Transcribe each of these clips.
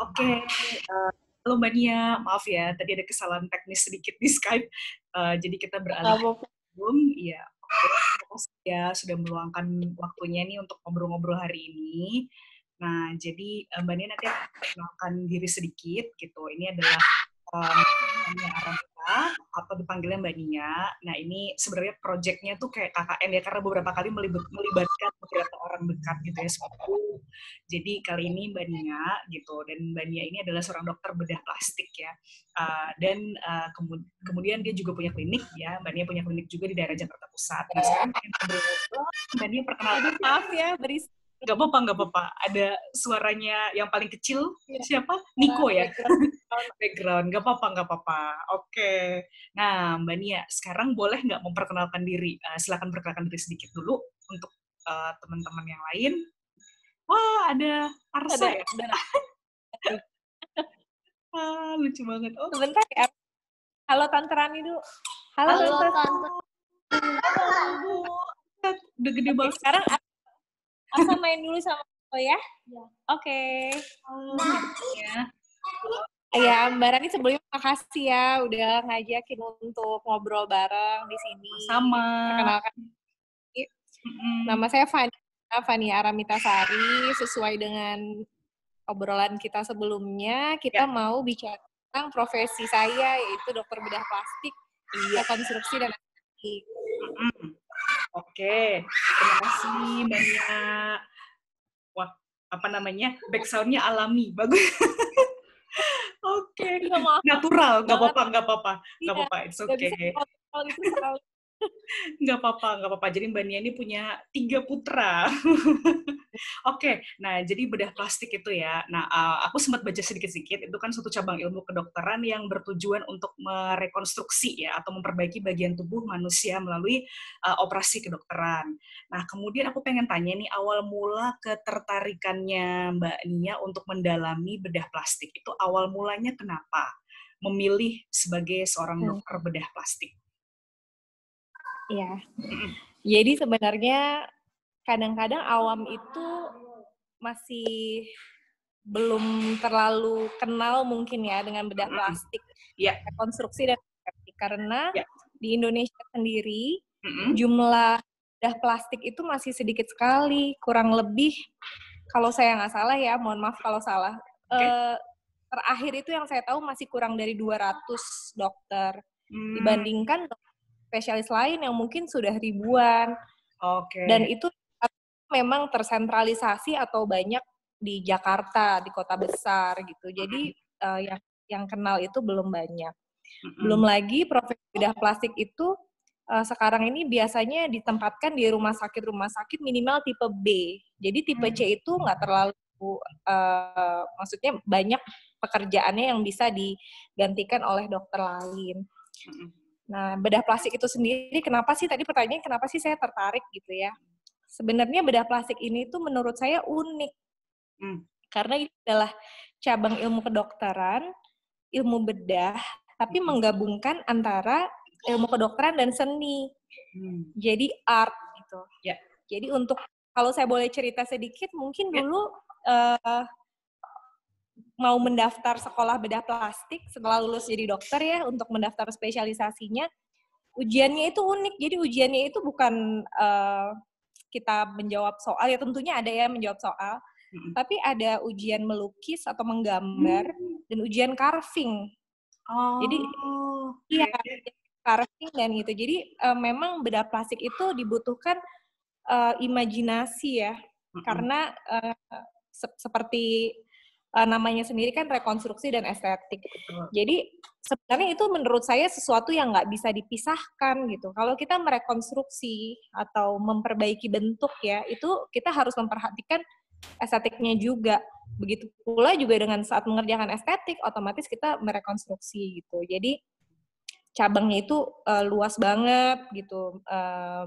Oke, halo Mbak Nia, maaf ya, tadi ada kesalahan teknis sedikit di Skype, jadi kita beralih Nggak ke apa-apa. Zoom. Iya, oke, terima kasih ya sudah meluangkan waktunya nih untuk ngobrol-ngobrol hari ini. Nah, jadi Mbak Nia nanti akan perkenalkan diri sedikit gitu. Ini adalah Nia Aramita, atau dipanggilnya Mbak Nia. Nah, ini sebenarnya proyeknya tuh kayak KKN ya, karena beberapa kali melibatkan beberapa orang dekat gitu ya, sepupu. Jadi kali ini Mbak Nia gitu, dan Mbak Nia ini adalah seorang dokter bedah plastik ya. Dan kemudian dia juga punya klinik ya, Mbak Nia punya klinik juga di daerah Jakarta Pusat. Nah, sekarang pengen ngobrol-ngobrol, Mbak Nia perkenalkan. Aduh, maaf ya, berisik Nggak apa-apa, nggak apa-apa. Ada suaranya yang paling kecil, ya, siapa? suara Niko ya? background. Background, nggak apa-apa, nggak apa-apa. Oke. Nah, Mbak Nia, sekarang boleh nggak memperkenalkan diri? Silakan perkenalkan diri sedikit dulu untuk teman-teman yang lain. Wah, ada Arsa ya? Ada Lucu banget. Oh, sebentar ya. Halo Tante Rani dulu. Halo halo, Tante. halo, Bu. Udah gede Oke, banget. sekarang Asa main dulu sama aku ya. Oke. Ya. Ya, Mbak Rani sebelumnya makasih ya udah ngajakin untuk ngobrol bareng di sini. Sama. Perkenalkan, nama saya Fania Aramita Sari. Sesuai dengan obrolan kita sebelumnya, kita Ya. mau bicara tentang profesi saya, yaitu dokter bedah plastik, rekonstruksi dan estetik. Oke, terima kasih banyak. Wah, apa namanya? Backsound-nya alami, bagus. Oke, Iya, maaf natural, nggak banget. apa-apa, nggak apa-apa, nggak Iya, apa-apa, it's nggak bisa okay. kontrol itu sekali. Nggak apa-apa, nggak apa-apa. Jadi Mbak Nia ini punya 3 putra. Oke, nah jadi bedah plastik itu ya. Nah, aku sempat baca sedikit-sedikit, itu kan suatu cabang ilmu kedokteran yang bertujuan untuk merekonstruksi ya, atau memperbaiki bagian tubuh manusia melalui operasi kedokteran. Nah, kemudian aku pengen tanya nih, awal mula ketertarikannya Mbak Nia untuk mendalami bedah plastik, itu awal mulanya kenapa memilih sebagai seorang dokter bedah plastik? Iya. Jadi sebenarnya kadang-kadang awam itu masih belum terlalu kenal mungkin ya dengan bedah plastik, Ya, rekonstruksi dan estetik. Karena ya. di Indonesia sendiri jumlah bedah plastik itu masih sedikit sekali, kurang lebih kalau saya nggak salah ya, mohon maaf kalau salah. Terakhir itu yang saya tahu masih kurang dari 200 dokter dibandingkan spesialis lain yang mungkin sudah ribuan. Dan itu memang tersentralisasi atau banyak di Jakarta, di kota besar gitu. Jadi yang kenal itu belum banyak. Belum lagi profesi bedah plastik itu sekarang ini biasanya ditempatkan di rumah sakit minimal tipe B. Jadi tipe C itu nggak terlalu, maksudnya banyak pekerjaannya yang bisa digantikan oleh dokter lain. Nah, bedah plastik itu sendiri, kenapa sih, tadi pertanyaannya kenapa sih saya tertarik gitu ya. Sebenarnya bedah plastik ini tuh menurut saya unik. Karena ini adalah cabang ilmu kedokteran, ilmu bedah, tapi menggabungkan antara ilmu kedokteran dan seni. Jadi art gitu. Jadi untuk, kalau saya boleh cerita sedikit, mungkin dulu mau mendaftar sekolah bedah plastik setelah lulus jadi dokter ya, untuk mendaftar spesialisasinya, ujiannya itu unik. Jadi ujiannya itu bukan kita menjawab soal, ya tentunya ada ya menjawab soal, tapi ada ujian melukis atau menggambar dan ujian carving. Jadi iya, carving dan gitu. Jadi memang bedah plastik itu dibutuhkan imajinasi ya, karena seperti namanya sendiri kan rekonstruksi dan estetik. Jadi sebenarnya itu menurut saya sesuatu yang nggak bisa dipisahkan gitu. Kalau kita merekonstruksi atau memperbaiki bentuk ya, itu kita harus memperhatikan estetiknya juga. Begitu pula juga dengan saat mengerjakan estetik, otomatis kita merekonstruksi gitu. Jadi cabangnya itu luas banget gitu,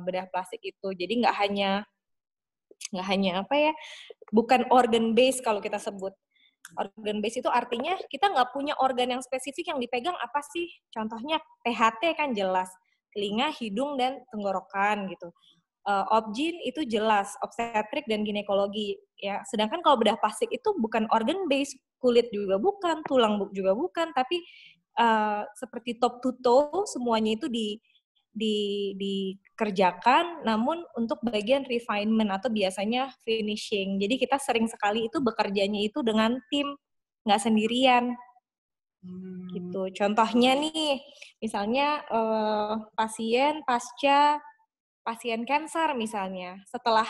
bedah plastik itu. Jadi nggak hanya apa ya, bukan organ base kalau kita sebut. Organ base itu artinya kita nggak punya organ yang spesifik yang dipegang apa sih. Contohnya THT kan jelas, telinga, hidung, dan tenggorokan gitu. Obgyn itu jelas, obstetrik dan ginekologi ya. Sedangkan kalau bedah plastik itu bukan organ base, kulit juga bukan, tulang juga bukan, tapi seperti top to toe semuanya itu dikerjakan, namun untuk bagian refinement atau biasanya finishing. Jadi kita sering sekali itu bekerjanya itu dengan tim, nggak sendirian. Gitu. Contohnya nih, misalnya pasien pasca pasien kanker misalnya, setelah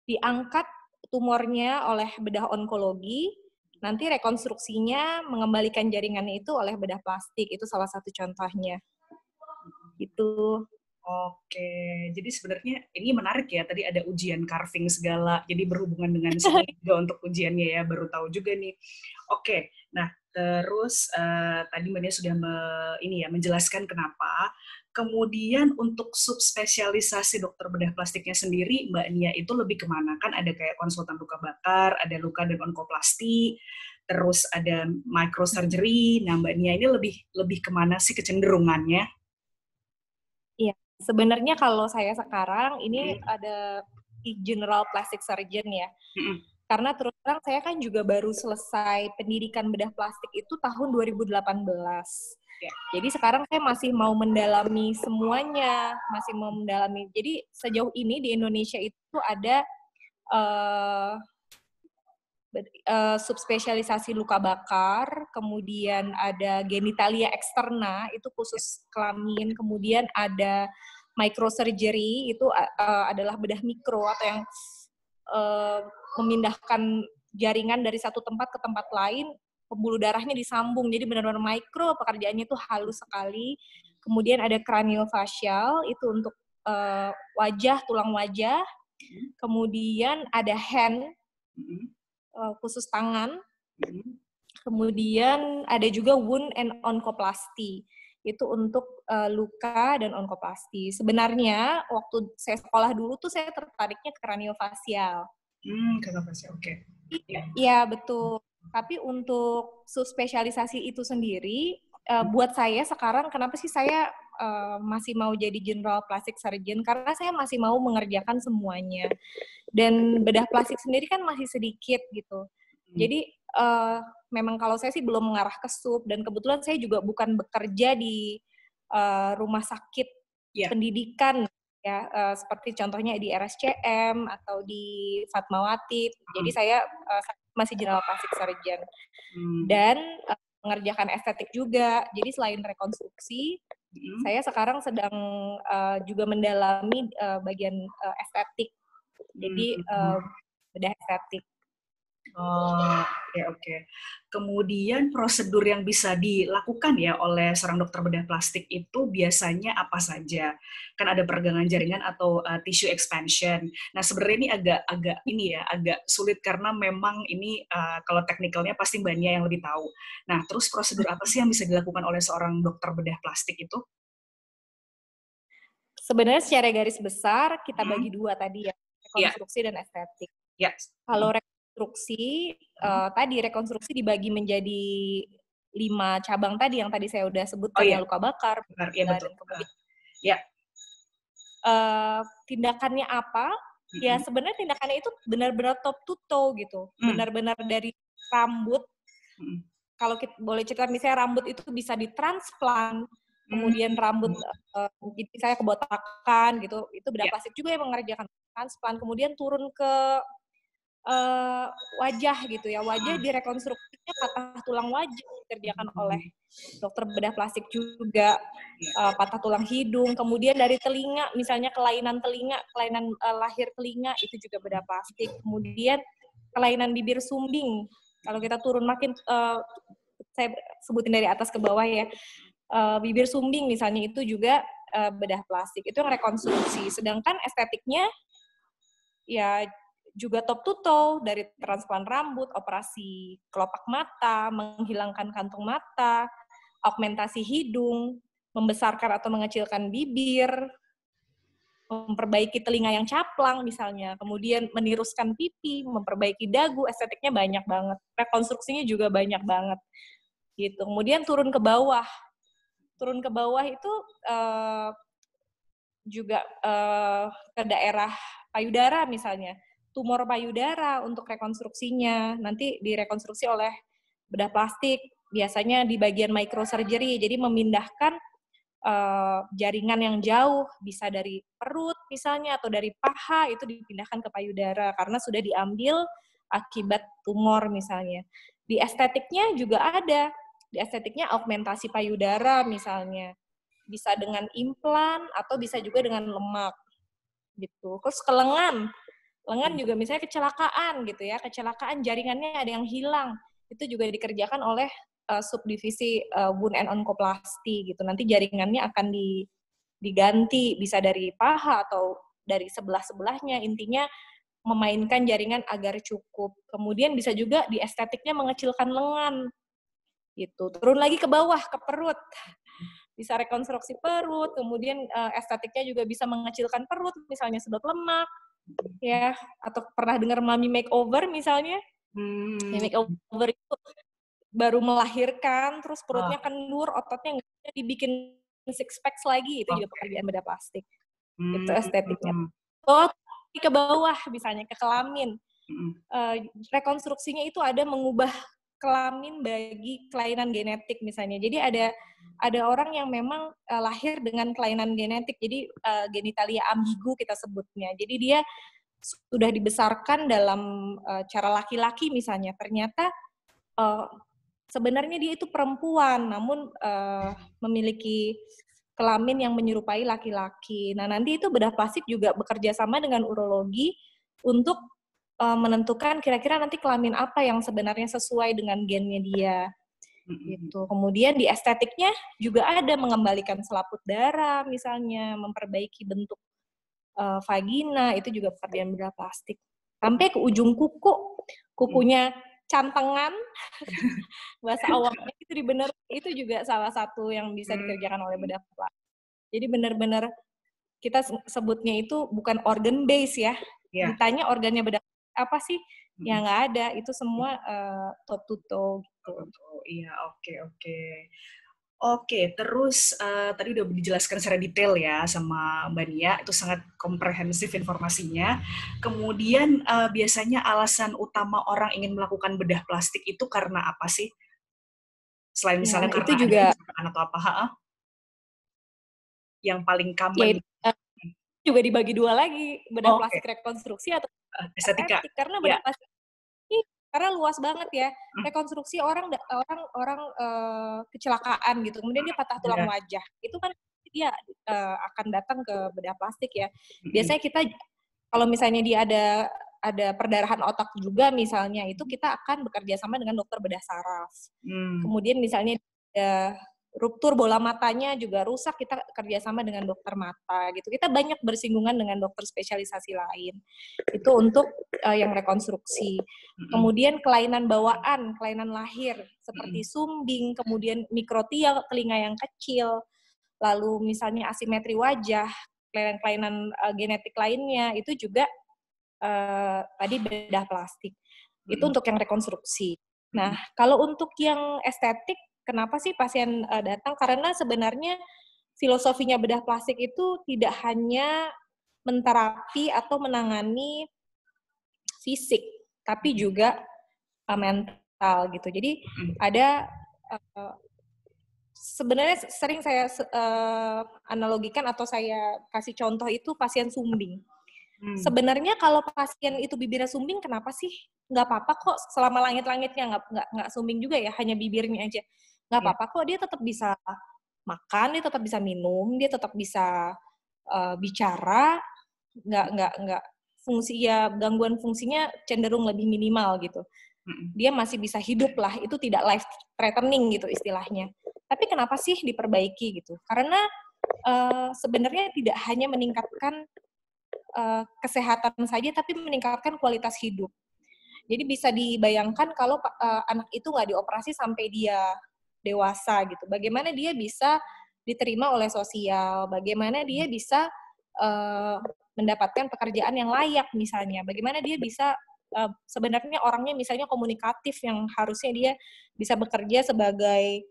diangkat tumornya oleh bedah onkologi, nanti rekonstruksinya mengembalikan jaringannya itu oleh bedah plastik. Itu salah satu contohnya. Gitu. Oke, jadi sebenarnya ini menarik ya, tadi ada ujian carving segala, jadi berhubungan dengan seni juga untuk ujiannya ya, baru tahu juga nih. Oke, nah terus tadi Mbak Nia sudah menjelaskan kenapa. Kemudian untuk subspesialisasi dokter bedah plastiknya sendiri, Mbak Nia itu lebih kemana? Kan ada kayak konsultan luka bakar, ada luka dan onkoplasti, terus ada microsurgery. Nah Mbak Nia ini lebih kemana sih kecenderungannya? Iya, sebenarnya kalau saya sekarang ini ada general plastic surgeon ya. Karena terus terang saya kan juga baru selesai pendidikan bedah plastik itu tahun 2018. Jadi sekarang saya masih mau mendalami semuanya, masih mau mendalami. Jadi sejauh ini di Indonesia itu ada subspesialisasi luka bakar, kemudian ada genitalia eksterna, itu khusus kelamin, kemudian ada microsurgery, itu adalah bedah mikro atau yang memindahkan jaringan dari satu tempat ke tempat lain, pembuluh darahnya disambung, jadi benar-benar mikro, pekerjaannya itu halus sekali. Kemudian ada craniofacial, itu untuk wajah, tulang wajah. Kemudian ada hand, khusus tangan. Kemudian ada juga wound and onkoplasti. Itu untuk luka dan onkoplasti. Sebenarnya waktu saya sekolah dulu tuh saya tertariknya ke craniofacial. Craniofacial, oke. Iya, betul. Tapi untuk subspesialisasi itu sendiri, buat saya sekarang kenapa sih saya masih mau jadi general plastic surgeon? Karena saya masih mau mengerjakan semuanya. Dan bedah plastik sendiri kan masih sedikit gitu. Jadi memang kalau saya sih belum mengarah ke sub, dan kebetulan saya juga bukan bekerja di rumah sakit pendidikan ya, seperti contohnya di RSCM atau di Fatmawati. Jadi saya masih general plastic surgeon dan mengerjakan estetik juga. Jadi selain rekonstruksi, saya sekarang sedang juga mendalami bagian estetik. Jadi bedah estetik. Oke. Kemudian prosedur yang bisa dilakukan ya oleh seorang dokter bedah plastik itu biasanya apa saja? Kan ada peregangan jaringan atau tissue expansion. Nah sebenarnya ini agak sulit karena memang ini kalau teknikalnya pasti Mbak Nia yang lebih tahu. Nah terus prosedur apa sih yang bisa dilakukan oleh seorang dokter bedah plastik itu? Sebenarnya secara garis besar kita bagi dua tadi ya, rekonstruksi dan estetik. Kalau rekonstruksi, tadi rekonstruksi dibagi menjadi 5 cabang tadi yang tadi saya udah sebutkan, yang luka bakar, dan kemudian tindakannya apa? Ya sebenarnya tindakannya itu benar-benar top to toe gitu, benar-benar dari rambut. Kalau kita boleh cerita, misalnya rambut itu bisa ditransplant, kemudian rambut misalnya kebotakan gitu, itu bedah plastik juga yang mengerjakan transplant, kemudian turun ke wajah gitu ya, wajah direkonstruksinya patah tulang wajah dikerjakan oleh dokter bedah plastik juga, patah tulang hidung, kemudian dari telinga, misalnya kelainan telinga, kelainan lahir telinga, itu juga bedah plastik, kemudian kelainan bibir sumbing, kalau kita turun makin, saya sebutin dari atas ke bawah ya, bibir sumbing misalnya, itu juga bedah plastik, itu yang rekonstruksi, sedangkan estetiknya ya juga top to toe, dari transplant rambut, operasi kelopak mata, menghilangkan kantung mata, augmentasi hidung, membesarkan atau mengecilkan bibir, memperbaiki telinga yang caplang misalnya, kemudian meniruskan pipi, memperbaiki dagu, estetiknya banyak banget. Rekonstruksinya juga banyak banget. Gitu. Kemudian turun ke bawah. Turun ke bawah itu juga ke daerah payudara misalnya. Tumor payudara untuk rekonstruksinya, nanti direkonstruksi oleh bedah plastik biasanya di bagian microsurgery, jadi memindahkan jaringan yang jauh, bisa dari perut misalnya atau dari paha, itu dipindahkan ke payudara karena sudah diambil akibat tumor misalnya. Di estetiknya juga ada, di estetiknya augmentasi payudara misalnya, bisa dengan implan atau bisa juga dengan lemak gitu. Terus ke lengan juga misalnya kecelakaan gitu ya, kecelakaan jaringannya ada yang hilang, itu juga dikerjakan oleh subdivisi wound and onkoplasti gitu. Nanti jaringannya akan diganti, bisa dari paha atau dari sebelah-sebelahnya. Intinya memainkan jaringan agar cukup. Kemudian bisa juga di estetiknya mengecilkan lengan gitu. Turun lagi ke bawah, ke perut. Bisa rekonstruksi perut, kemudian estetiknya juga bisa mengecilkan perut, misalnya sedot lemak, ya, atau pernah dengar mami makeover misalnya? Makeover itu baru melahirkan, terus perutnya kendur, ototnya nggak bisa dibikin six packs lagi, itu juga pekerjaan bedah plastik. Itu estetiknya. Oh, ke bawah misalnya, ke kelamin. Rekonstruksinya itu ada mengubah kelamin bagi kelainan genetik misalnya. Jadi ada orang yang memang lahir dengan kelainan genetik, jadi genitalia ambigu kita sebutnya. Jadi dia sudah dibesarkan dalam cara laki-laki misalnya, ternyata sebenarnya dia itu perempuan, namun memiliki kelamin yang menyerupai laki-laki. Nah, nanti itu bedah plastik juga bekerja sama dengan urologi untuk menentukan kira-kira nanti kelamin apa yang sebenarnya sesuai dengan gennya dia. Gitu. Kemudian di estetiknya juga ada mengembalikan selaput darah, misalnya memperbaiki bentuk vagina, itu juga pekerjaan bedah plastik. Sampai ke ujung kukunya cantengan, bahasa awamnya itu dibener, itu juga salah satu yang bisa dikerjakan oleh bedah plastik. Jadi benar-benar kita sebutnya itu bukan organ base ya. Ditanya organnya bedah apa sih? Ya nggak ada, itu semua toe to toe gitu. Iya, oke. Oke, terus tadi udah dijelaskan secara detail ya sama Mbak Nia, itu sangat komprehensif informasinya. Kemudian biasanya alasan utama orang ingin melakukan bedah plastik itu karena apa sih? Selain misalnya ya, karena itu juga, ada kecelakaan atau apa? Yang paling common. Ya, juga dibagi dua lagi, bedah plastik rekonstruksi atau estetika. Karena bedah plastik karena luas banget ya. Rekonstruksi orang kecelakaan gitu, kemudian dia patah tulang wajah, itu kan dia akan datang ke bedah plastik ya. Biasanya kita kalau misalnya dia ada perdarahan otak juga misalnya, itu kita akan bekerja sama dengan dokter bedah saraf. Kemudian misalnya ada ruptur bola matanya juga rusak, kita kerjasama dengan dokter mata gitu. Kita banyak bersinggungan dengan dokter spesialisasi lain. Itu untuk yang rekonstruksi. Kemudian kelainan bawaan, kelainan lahir seperti sumbing, kemudian mikrotia, telinga yang kecil, lalu misalnya asimetri wajah, kelainan-kelainan genetik lainnya, itu juga tadi bedah plastik. Itu untuk yang rekonstruksi. Nah, kalau untuk yang estetik, kenapa sih pasien datang? Karena sebenarnya filosofinya bedah plastik itu tidak hanya menterapi atau menangani fisik, tapi juga mental gitu. Jadi ada sebenarnya sering saya analogikan atau saya kasih contoh itu pasien sumbing. Sebenarnya kalau pasien itu bibirnya sumbing, kenapa sih? Nggak apa-apa kok, selama langit-langitnya nggak sumbing juga ya, hanya bibirnya aja. Nggak apa-apa kok, dia tetap bisa makan, dia tetap bisa minum, dia tetap bisa bicara, nggak fungsi ya, gangguan fungsinya cenderung lebih minimal gitu. Dia masih bisa hidup lah, itu tidak life threatening gitu istilahnya. Tapi kenapa sih diperbaiki gitu? Karena sebenarnya tidak hanya meningkatkan kesehatan saja, tapi meningkatkan kualitas hidup. Jadi bisa dibayangkan kalau anak itu nggak dioperasi sampai dia dewasa gitu. Bagaimana dia bisa diterima oleh sosial, bagaimana dia bisa mendapatkan pekerjaan yang layak misalnya, bagaimana dia bisa sebenarnya orangnya misalnya komunikatif yang harusnya dia bisa bekerja sebagai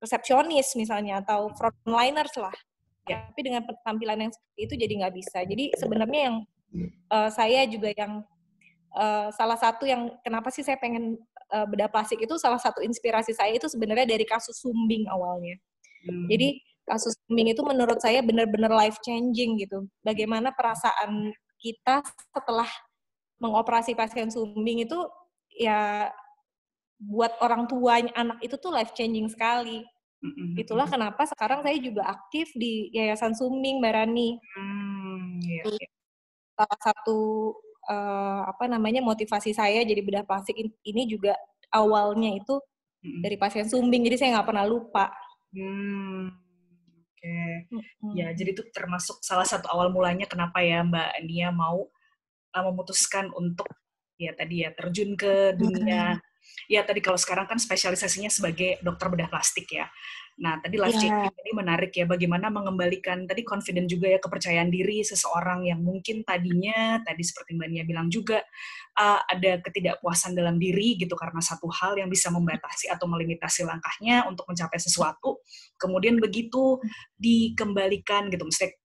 resepsionis misalnya atau frontliners lah. Tapi dengan tampilan yang seperti itu jadi nggak bisa. Jadi sebenarnya yang saya juga yang salah satu yang kenapa sih saya pengen bedah plastik itu salah satu inspirasi saya itu sebenarnya dari kasus Sumbing awalnya. Jadi kasus Sumbing itu menurut saya benar-benar life changing gitu. Bagaimana perasaan kita setelah mengoperasi pasien Sumbing itu ya buat orang tua anak itu tuh life changing sekali. Itulah kenapa sekarang saya juga aktif di Yayasan Sumbing, Mbak Rani. Salah satu motivasi saya jadi bedah plastik ini juga awalnya itu dari pasien Sumbing, jadi saya nggak pernah lupa. Oke. Ya, jadi itu termasuk salah satu awal mulanya kenapa ya Mbak Nia mau memutuskan untuk terjun ke dunia. Ya tadi kalau sekarang kan spesialisasinya sebagai dokter bedah plastik ya. Nah tadi life changing ini menarik ya, bagaimana mengembalikan tadi confident juga ya, kepercayaan diri seseorang yang mungkin tadinya tadi seperti Mbak Nia bilang juga ada ketidakpuasan dalam diri gitu karena satu hal yang bisa membatasi atau melimitasi langkahnya untuk mencapai sesuatu. Kemudian begitu dikembalikan gitu, misalnya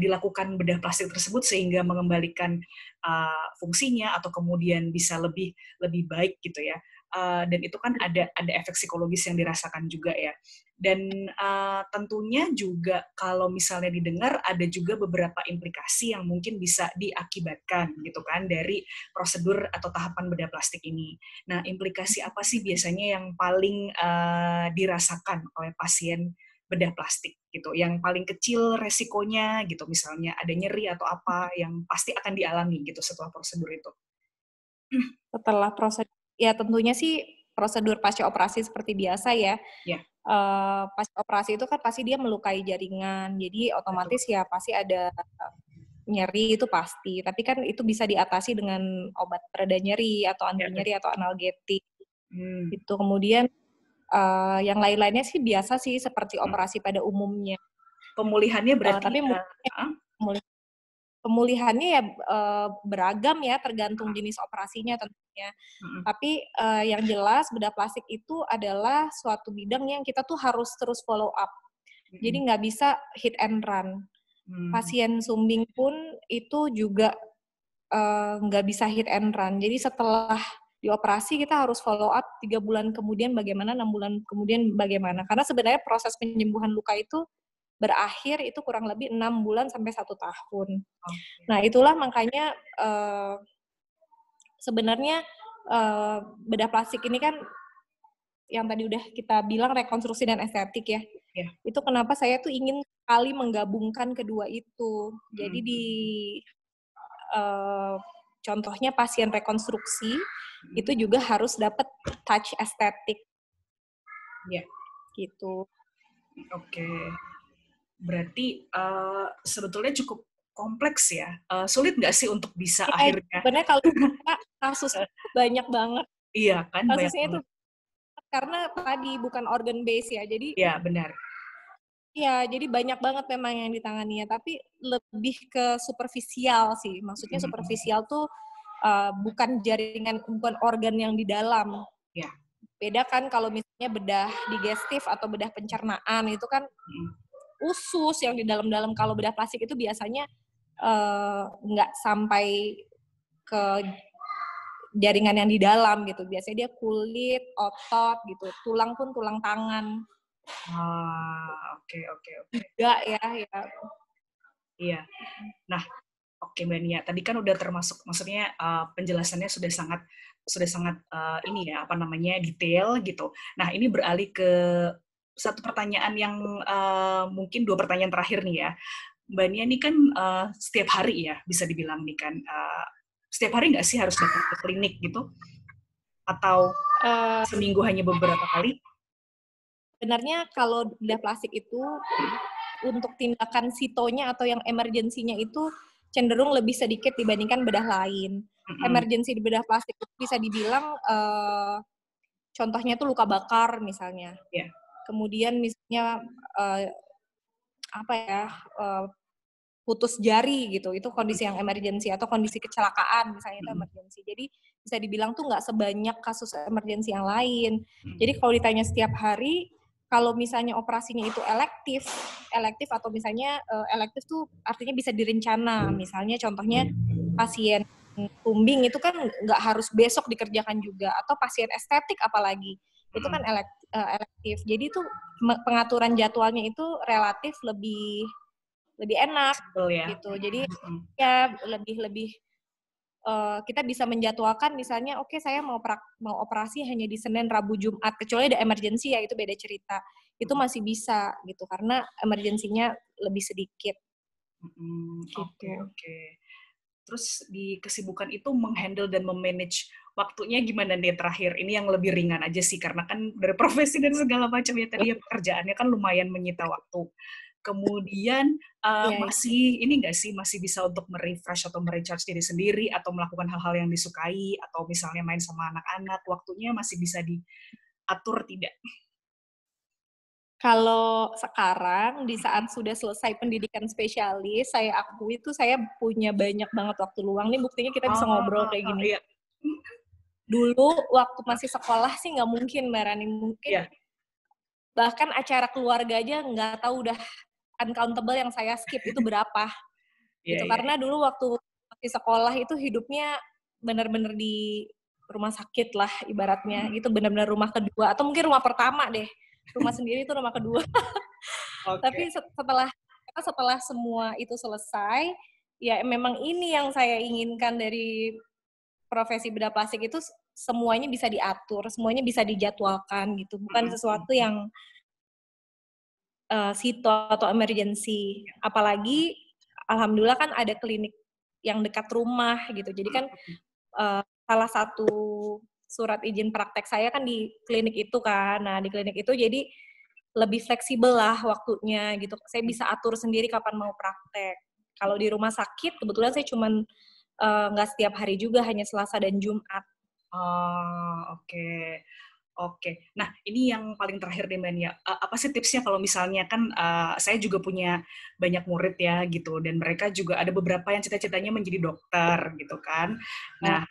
dilakukan bedah plastik tersebut sehingga mengembalikan fungsinya atau kemudian bisa lebih baik gitu ya. Dan itu kan ada efek psikologis yang dirasakan juga ya. Dan tentunya juga kalau misalnya didengar ada juga beberapa implikasi yang mungkin bisa diakibatkan gitu kan dari prosedur atau tahapan bedah plastik ini. Nah, implikasi apa sih biasanya yang paling dirasakan oleh pasien bedah plastik gitu, yang paling kecil resikonya gitu, misalnya ada nyeri atau apa yang pasti akan dialami gitu setelah prosedur itu? Setelah prosedur, ya tentunya sih prosedur pasca operasi seperti biasa ya. Pasca operasi itu kan pasti dia melukai jaringan, jadi otomatis ya pasti ada nyeri, itu pasti. Tapi kan itu bisa diatasi dengan obat pereda nyeri atau anti nyeri atau analgetik. Itu kemudian yang lain-lainnya sih biasa sih seperti operasi pada umumnya. Pemulihannya berarti tapi pemulihannya ya beragam ya, tergantung jenis operasinya tentunya. Tapi yang jelas bedah plastik itu adalah suatu bidang yang kita tuh harus terus follow up. Jadi nggak bisa hit and run. Pasien Sumbing pun itu juga nggak bisa hit and run. Jadi setelah dioperasi kita harus follow up 3 bulan kemudian bagaimana, 6 bulan kemudian bagaimana. Karena sebenarnya proses penyembuhan luka itu berakhir itu kurang lebih 6 bulan sampai 1 tahun. Nah itulah makanya sebenarnya bedah plastik ini kan yang tadi udah kita bilang rekonstruksi dan estetik ya. Itu kenapa saya tuh ingin sekali menggabungkan kedua itu. Jadi di contohnya pasien rekonstruksi itu juga harus dapat touch estetik. Gitu. Oke. Berarti sebetulnya cukup kompleks ya. Sulit nggak sih untuk bisa akhirnya? Sebenarnya kalau kita kasus banyak banget. Iya kan, kasusnya itu karena tadi bukan organ base ya. Jadi iya, benar. Iya, jadi banyak banget memang yang ditanganinya, tapi lebih ke superficial sih. Maksudnya superficial tuh bukan jaringan, bukan organ yang di dalam. Beda kan kalau misalnya bedah digestif atau bedah pencernaan itu kan usus yang di dalam-dalam. Kalau bedah plastik itu biasanya nggak sampai ke jaringan yang di dalam gitu. Biasanya dia kulit, otot gitu. Tulang pun tulang tangan. Oke. Enggak ya. Iya. Nah, oke Mbak Nia, tadi kan udah termasuk, maksudnya penjelasannya sudah sangat detail gitu. Nah, ini beralih ke satu pertanyaan yang mungkin 2 pertanyaan terakhir nih ya. Mbak Nia ini kan setiap hari ya bisa dibilang nih kan, setiap hari nggak sih harus datang ke klinik gitu? Atau seminggu hanya beberapa kali? Sebenarnya kalau bedah plastik itu untuk tindakan sitonya atau yang emergensinya itu cenderung lebih sedikit dibandingkan bedah lain. Emergensi di bedah plastik itu bisa dibilang contohnya itu luka bakar misalnya. Kemudian misalnya putus jari gitu, itu kondisi yang emergensi, atau kondisi kecelakaan misalnya itu emergensi. Jadi bisa dibilang tuh nggak sebanyak kasus emergensi yang lain. Jadi kalau ditanya setiap hari, kalau misalnya operasinya itu elektif atau misalnya elektif tuh artinya bisa direncana. Misalnya contohnya pasien plumbing itu kan nggak harus besok dikerjakan juga, atau pasien estetik apalagi itu kan elektif. Jadi itu pengaturan jadwalnya itu relatif lebih enak ya. gitu. Jadi ya lebih kita bisa menjadwalkan misalnya oke, saya mau operasi hanya di Senin, Rabu, Jumat, kecuali ada emergency ya itu beda cerita. Itu masih bisa gitu karena emergensinya lebih sedikit. Oke. Terus di kesibukan itu menghandle dan memanage waktunya gimana nih terakhir? Ini yang lebih ringan aja sih, karena kan dari profesi dan segala macam ya tadi ya, pekerjaannya kan lumayan menyita waktu. Kemudian masih ini nggak sih, masih bisa untuk merefresh atau merecharge diri sendiri atau melakukan hal-hal yang disukai atau misalnya main sama anak-anak, waktunya masih bisa diatur tidak? Kalau sekarang di saat sudah selesai pendidikan spesialis, saya akui itu saya punya banyak banget waktu luang. Nih buktinya kita bisa ngobrol kayak gini. Iya. Dulu waktu masih sekolah sih nggak mungkin, Mbak Rani. Mungkin bahkan acara keluarga aja nggak tahu udah uncountable yang saya skip itu berapa. Gitu. Karena dulu waktu masih sekolah itu hidupnya benar-benar di rumah sakit lah ibaratnya. Itu benar-benar rumah kedua atau mungkin rumah pertama deh. Rumah sendiri itu rumah kedua. Tapi setelah semua itu selesai, ya memang ini yang saya inginkan dari profesi bedah plastik itu, semuanya bisa diatur, semuanya bisa dijadwalkan gitu. Bukan sesuatu yang situ atau emergency. Apalagi alhamdulillah kan ada klinik yang dekat rumah gitu. Jadi kan salah satu surat izin praktek saya kan di klinik itu kan. Nah, di klinik itu jadi lebih fleksibel lah waktunya gitu. Saya bisa atur sendiri kapan mau praktek. Kalau di rumah sakit, kebetulan saya cuman nggak setiap hari juga, hanya Selasa dan Jumat. Oke. Nah, ini yang paling terakhir nih, Mbak Nia. Apa sih tipsnya kalau misalnya kan saya juga punya banyak murid ya gitu, dan mereka juga ada beberapa yang cita-citanya menjadi dokter gitu kan. Nah,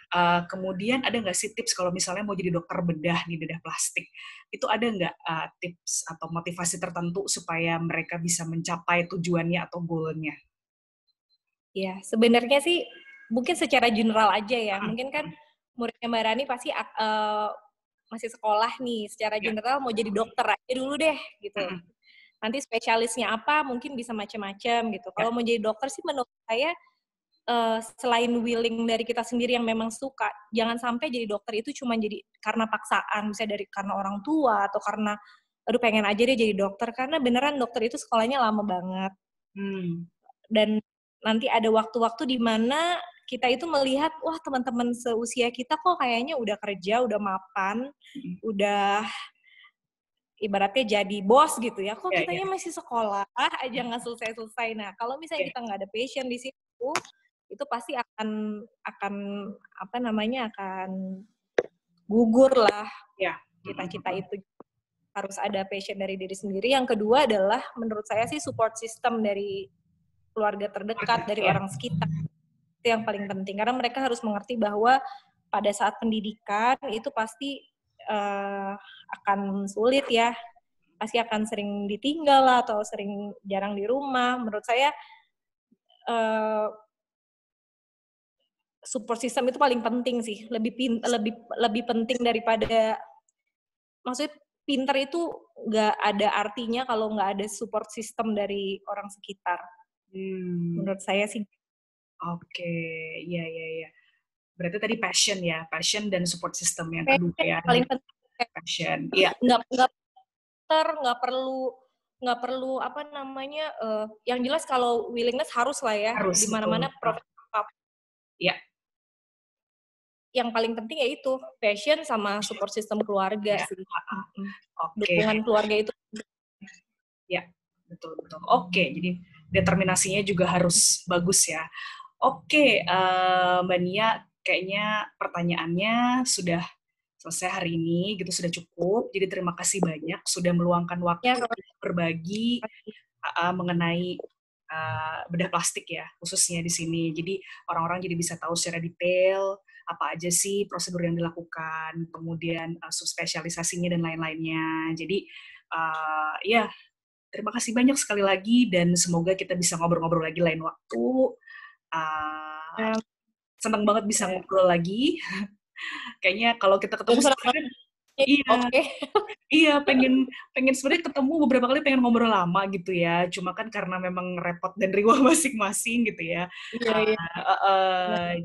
kemudian ada nggak sih tips kalau misalnya mau jadi dokter bedah di bedah plastik? Itu ada nggak tips atau motivasi tertentu supaya mereka bisa mencapai tujuannya atau goalnya? Ya, sebenarnya sih mungkin secara general aja ya. Mungkin kan muridnya Mbak Rani pasti masih sekolah nih, secara general mau jadi dokter aja dulu deh gitu. Nanti spesialisnya apa mungkin bisa macam-macam gitu. Kalau mau jadi dokter sih menurut saya selain willing dari kita sendiri yang memang suka, jangan sampai jadi dokter itu cuma jadi karena paksaan, misalnya karena orang tua atau karena aduh pengen aja deh jadi dokter, karena beneran dokter itu sekolahnya lama banget. Dan nanti ada waktu-waktu di mana kita itu melihat, wah teman-teman seusia kita kok kayaknya udah kerja, udah mapan, udah ibaratnya jadi bos gitu ya. Kok kitanya masih sekolah aja nggak selesai-selesai. Nah, kalau misalnya kita nggak ada passion di situ, itu pasti akan apa namanya, akan gugur lah cita-cita itu. Harus ada passion dari diri sendiri. Yang kedua adalah menurut saya sih support system dari keluarga terdekat, dari orang sekitar. Itu yang paling penting. Karena mereka harus mengerti bahwa pada saat pendidikan itu pasti akan sulit ya. Pasti akan sering ditinggal lah, atau sering jarang di rumah. Menurut saya support system itu paling penting sih. Lebih penting daripada, maksudnya pinter itu nggak ada artinya kalau nggak ada support system dari orang sekitar. Menurut saya sih. Oke, iya. Berarti tadi passion dan support system yang kedua ya. Paling penting. Passion, iya. Nggak perlu apa namanya, yang jelas kalau willingness harus lah ya. Harus, di mana-mana profesi. Iya. Yang paling penting ya itu passion sama support system keluarga sih. Dukungan keluarga itu. Ya, betul. Oke, jadi determinasinya juga harus bagus ya. Oke, Mbak Nia, kayaknya pertanyaannya sudah selesai hari ini, gitu sudah cukup. Jadi terima kasih banyak sudah meluangkan waktu untuk berbagi mengenai bedah plastik ya, khususnya di sini. Jadi orang-orang jadi bisa tahu secara detail apa aja sih prosedur yang dilakukan, kemudian subspesialisasinya dan lain-lainnya. Jadi ya, terima kasih banyak sekali lagi dan semoga kita bisa ngobrol-ngobrol lagi lain waktu. seneng banget bisa ngobrol lagi. Kayaknya kalau kita ketemu sebenarnya iya. Oke. Iya, pengen sebenarnya ketemu beberapa kali pengen ngobrol lama gitu ya. Cuma kan karena memang repot dan riwah masing-masing gitu ya. Iya, iya.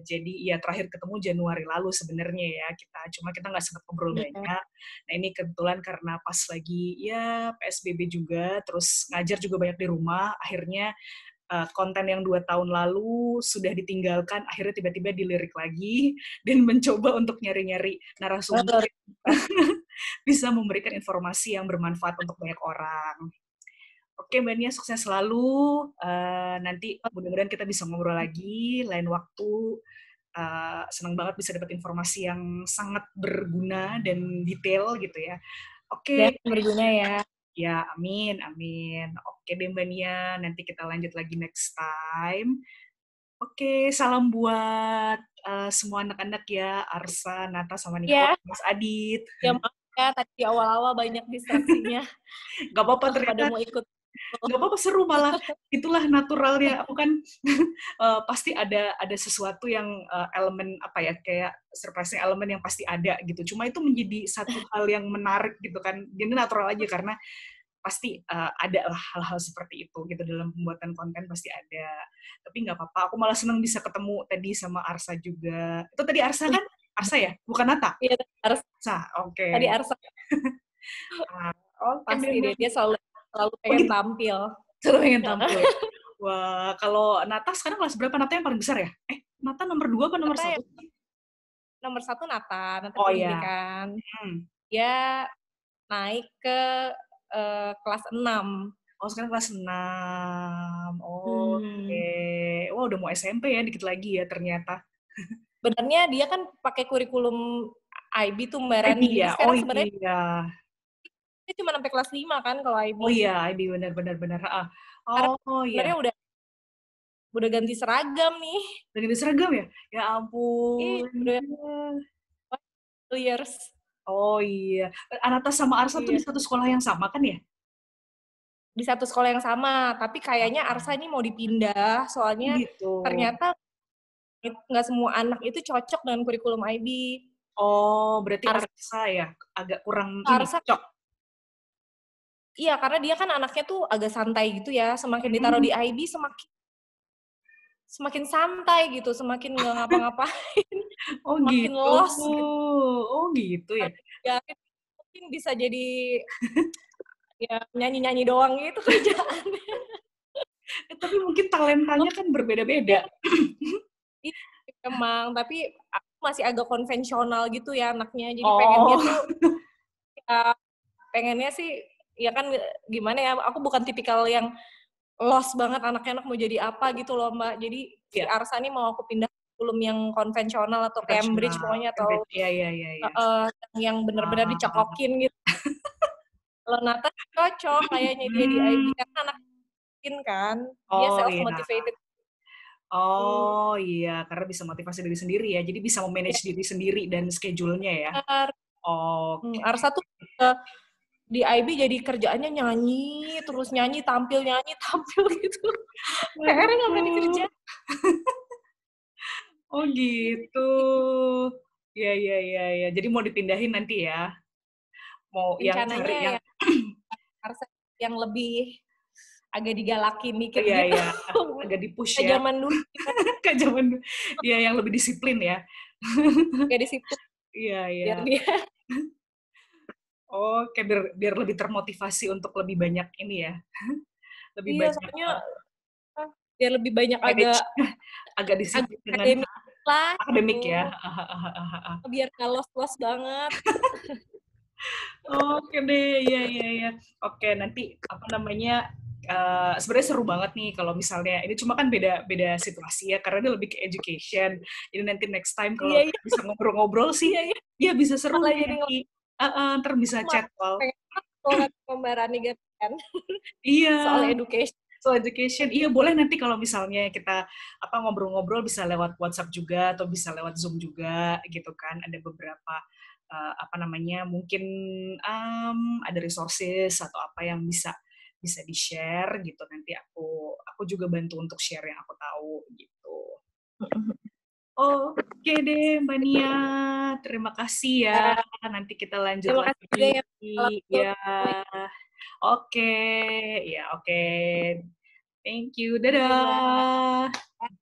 Jadi ya terakhir ketemu Januari lalu sebenarnya ya kita. Cuma kita nggak sempat ngobrol Iya. banyak. Nah ini kebetulan karena pas lagi ya PSBB juga, terus ngajar juga banyak di rumah. Akhirnya konten yang 2 tahun lalu sudah ditinggalkan, akhirnya tiba-tiba dilirik lagi dan mencoba untuk nyari-nyari narasumber bisa memberikan informasi yang bermanfaat untuk banyak orang. Oke, Mbak Nia, sukses selalu. Nanti mudah-mudahan kita bisa ngobrol lagi lain waktu. Senang banget bisa dapat informasi yang sangat berguna dan detail gitu ya. Dan Oke. berguna ya. Ya, amin, amin. Oke deh Mbak Nia, nanti kita lanjut lagi next time. Oke, salam buat semua anak-anak ya, Arsa, Nata, sama Niko, Ya, Mas Adit. ya maaf ya tadi di awal-awal banyak distraksinya. Gak apa-apa, Pada ternyata mau ikut. nggak apa-apa, seru malah. Itulah naturalnya. Aku kan pasti ada sesuatu yang elemen apa ya, kayak surprising elemen yang pasti ada gitu. Cuma itu menjadi satu hal yang menarik gitu kan. Jadi natural aja karena pasti ada lah hal-hal seperti itu gitu dalam pembuatan konten pasti ada. Tapi nggak apa-apa. Aku malah senang bisa ketemu tadi sama Arsa juga. Itu tadi Arsa kan? Arsa ya? Bukan Nata? Iya, Arsa. Arsa, oke. Tadi Arsa. Oke, Pasti deh, dia selalu oh pengen gitu? tampil. Selalu pengen tampil ya? Wah, kalau Nata sekarang kelas berapa? Nata yang paling besar ya? Nata nomor 2 apa nomor Nata 1? yang nomor 1 Nata Oh iya. pendidikan. Dia naik ke kelas 6. Oh, sekarang kelas 6. Hmm. Oke. Wah, udah mau SMP ya, dikit lagi ya ternyata. Sebenarnya dia kan pakai kurikulum IB tuh Mbak IB Rani. Jadi ya? Oh sekarang sebenarnya iya. dia cuma sampai kelas 5 kan kalau IB. Oh iya, IB benar. Sekarang Oh iya. sebenarnya udah ganti seragam nih. Udah ganti seragam ya? Ya Ih, ampun. udah 2 years. Oh iya. Anata sama Arsa tuh Iya. di satu sekolah yang sama kan ya? Di satu sekolah yang sama, tapi kayaknya Arsa ini mau dipindah, Oh soalnya gitu. ternyata nggak semua anak itu cocok dengan kurikulum IB. Oh, berarti Arsa, Arsa ya agak kurang ini Arsa cocok. iya, karena dia kan anaknya tuh agak santai gitu ya, semakin ditaruh Hmm. di IB semakin santai gitu, semakin nggak ngapa-ngapain, Oh semakin gitu. lost gitu. Oh gitu ya. Ya, mungkin bisa jadi ya nyanyi-nyanyi doang gitu kerjaannya. Tapi mungkin talentanya kan berbeda-beda. Iya, emang, tapi aku masih agak konvensional gitu ya anaknya. Jadi pengennya Oh. tuh ya, pengennya sih ya kan gimana ya, aku bukan tipikal yang lost banget anaknya mau jadi apa gitu loh Mbak. Jadi si Ya, Arsa nih mau aku pindah kurikulum yang konvensional atau Cambridge konvensional. pokoknya atau Cambridge. Iya. yang benar-benar Ah, dicokokin gitu. Kalau Nathan cocok kayaknya dia di IB hmm. karena anak kan, dia Oh self iya. motivated. Oh iya, karena bisa motivasi diri sendiri ya. Jadi bisa Ya, memanage diri sendiri dan schedule-nya ya. benar. Oke. Arsa tuh di IB jadi kerjaannya nyanyi, terus nyanyi, tampil gitu. PR-nya nggak pernah Waduh. dikerjain. Oh gitu. Iya. Jadi mau dipindahin nanti ya. Mau yang Rencananya cari yang ya Arsa yang lebih agak digalakin dikit gitu. iya, agak di-push Kayak ya. zaman dulu kita Kayak zaman dia yang lebih disiplin ya. kayak di situ biar Iya. dia Oke, biar lebih termotivasi untuk lebih banyak ini ya. Lebih iya banyak soalnya biar lebih banyak manage agak agak disiplin dengan akademik lah akademik ya. gitu. Biar nggak los banget. Oke deh, iya. Oke, nanti apa namanya? Sebenarnya seru banget nih kalau misalnya ini cuma kan beda situasi ya karena ini lebih ke education. Jadi nanti next time kalau Iya, iya, bisa ngobrol-ngobrol sih, iya. ya bisa seru Malah nih jadi nanti. Ntar bisa chat malah call. pengen banget pembarani gitu kan. Iya, Soal education. soal education. Iya, boleh nanti kalau misalnya kita apa ngobrol-ngobrol bisa lewat WhatsApp juga atau bisa lewat Zoom juga gitu kan. Ada beberapa apa namanya mungkin ada resources atau apa yang bisa bisa di-share gitu. Nanti aku juga bantu untuk share yang aku tahu gitu. Oke deh, Mbak Nia. Terima kasih ya. Nanti kita lanjut Terima kasih juga lagi. ya. Ya, oke. Ya, oke. Thank you. Thank you, Mbak. Dadah.